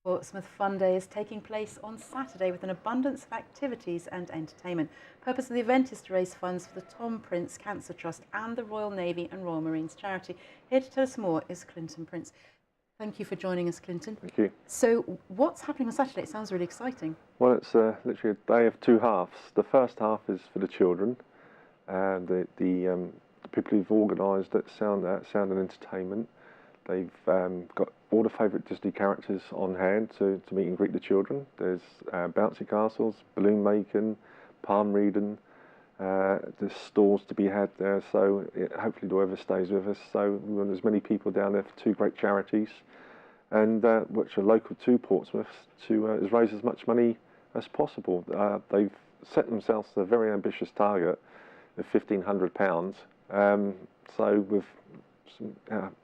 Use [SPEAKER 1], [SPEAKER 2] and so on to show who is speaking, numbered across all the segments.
[SPEAKER 1] Portsmouth Fun Day is taking place on Saturday with an abundance of activities and entertainment. Purpose of the event is to raise funds for the Tom Prince Cancer Trust and the Royal Navy and Royal Marines charity. Here to tell us more is Clinton Prince. Thank you for joining us, Clinton.
[SPEAKER 2] Thank you.
[SPEAKER 1] So what's happening on Saturday? It sounds really exciting.
[SPEAKER 2] Well, it's literally a day of two halves. The first half is for the children, and the people who've organised it, Sound and Entertainment. They've got all the favourite Disney characters on hand to meet and greet the children. There's bouncy castles, balloon making, palm reading. There's stalls to be had there, so hopefully the weather stays with us. So we want as many people down there for two great charities, and which are local to Portsmouth, to raise as much money as possible. They've set themselves a very ambitious target of £1,500. So with some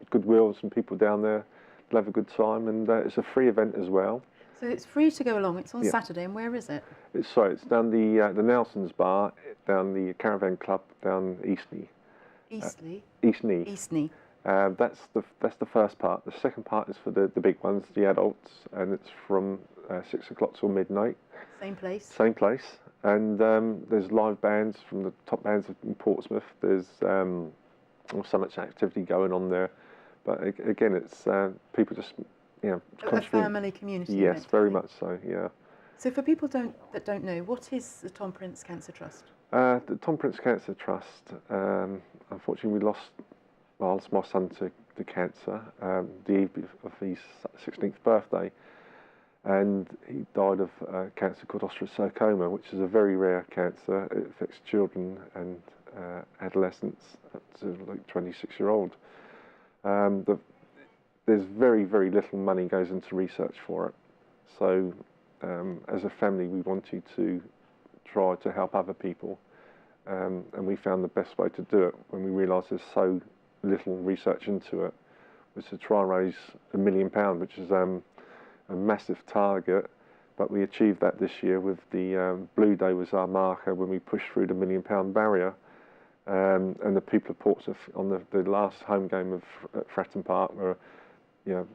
[SPEAKER 2] goodwill, some people down there, they'll have a good time, and it's a free event as well.
[SPEAKER 1] So it's free to go along. It's on Saturday, and where is it?
[SPEAKER 2] It's down the Nelson's Bar, down the Caravan Club, down Eastney.
[SPEAKER 1] Eastleigh?
[SPEAKER 2] Eastney.
[SPEAKER 1] Eastney.
[SPEAKER 2] That's the first part. The second part is for the big ones, the adults, and it's from 6 o'clock till midnight.
[SPEAKER 1] Same place?
[SPEAKER 2] Same place. And there's live bands from the top bands in Portsmouth. There's so much activity going on there. But again, it's people just,
[SPEAKER 1] a family community.
[SPEAKER 2] Yes, very much so, yeah.
[SPEAKER 1] So for people that don't know, what is the Tom Prince Cancer Trust?
[SPEAKER 2] The Tom Prince Cancer Trust, unfortunately we lost my son to cancer the eve of his 16th birthday, and he died of cancer called osteosarcoma, which is a very rare cancer. It affects children and adolescents up to like 26-year-old. There's very, very little money goes into research for it. So as a family, we wanted to try to help other people, and we found the best way to do it when we realised there's so little research into it, was to try and raise £1 million, which is a massive target. But we achieved that this year with the Blue Day was our marker when we pushed through the £1 million barrier. And the people of Portsmouth on the last home game at Fratton Park were,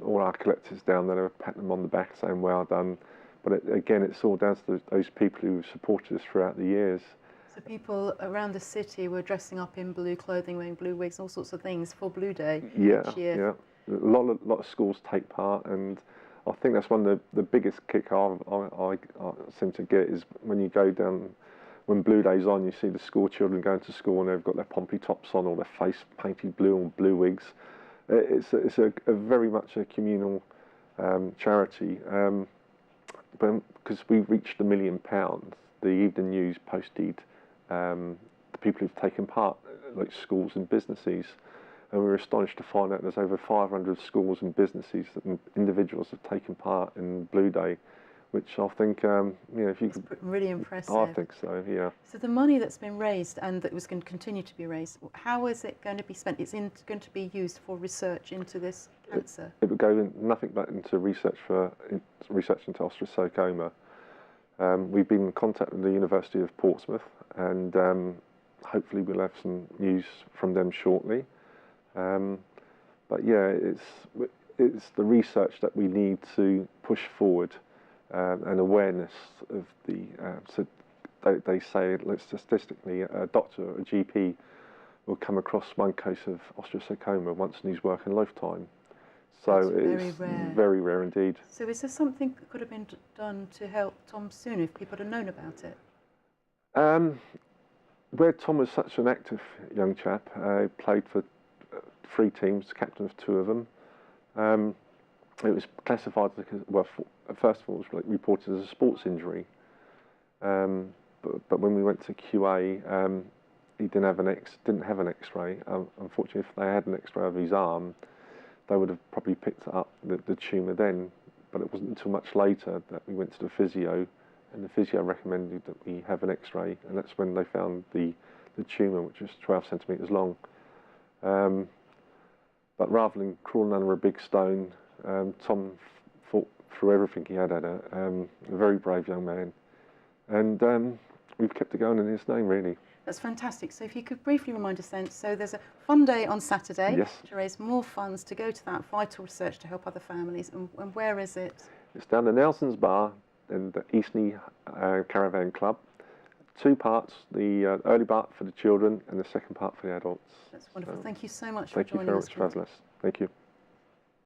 [SPEAKER 2] all our collectors down there, they were patting them on the back saying well done. But again, it's all down to those people who supported us throughout the years.
[SPEAKER 1] So people around the city were dressing up in blue clothing, wearing blue wigs, all sorts of things for Blue Day each year.
[SPEAKER 2] Yeah. A lot of schools take part, and I think that's one of the biggest kick I seem to get is when you go down, when Blue Day's on, you see the school children going to school and they've got their pompy tops on or their face painted blue or blue wigs. It's a very much a communal charity. But because we reached £1 million, the Evening News posted the people who've taken part, like schools and businesses, and we were astonished to find out there's over 500 schools and businesses and individuals have taken part in Blue Day, which I think, if you could...
[SPEAKER 1] really impressive.
[SPEAKER 2] I think so, yeah.
[SPEAKER 1] So the money that's been raised and that was going to continue to be raised, how is it going to be spent? It's going to be used for research into this cancer? It
[SPEAKER 2] would go nothing but into research into osteosarcoma. We've been in contact with the University of Portsmouth, and hopefully we'll have some news from them shortly. But yeah, it's the research that we need to push forward. And awareness of the, so they say, statistically, a doctor, a GP, will come across one case of osteosarcoma once in his working lifetime. So it's very rare indeed.
[SPEAKER 1] So is there something that could have been done to help Tom sooner if people had known about it?
[SPEAKER 2] Where Tom was such an active young chap, he played for 3 teams, captain of 2 of them. It was classified as, first of all, it was reported as a sports injury. But when we went to QA, he didn't have an X-ray. Unfortunately, if they had an X-ray of his arm, they would have probably picked up the tumour then. But it wasn't until much later that we went to the physio, and the physio recommended that we have an X-ray, and that's when they found the tumour, which was 12 centimetres long. But rather than crawling under a big stone, Tom fought through everything he had at it. A very brave young man, and we've kept it going in his name, really.
[SPEAKER 1] That's fantastic. So if you could briefly remind us then, so there's a fun day on Saturday
[SPEAKER 2] yes.
[SPEAKER 1] to raise more funds to go to that vital research to help other families, and where is it?
[SPEAKER 2] It's down the Nelson's Bar in the Eastney Caravan Club. 2 parts, the early part for the children and the second part for the adults.
[SPEAKER 1] That's wonderful. Thank you so much for
[SPEAKER 2] Thank you
[SPEAKER 1] joining
[SPEAKER 2] very
[SPEAKER 1] us.
[SPEAKER 2] much for having us. Thank you.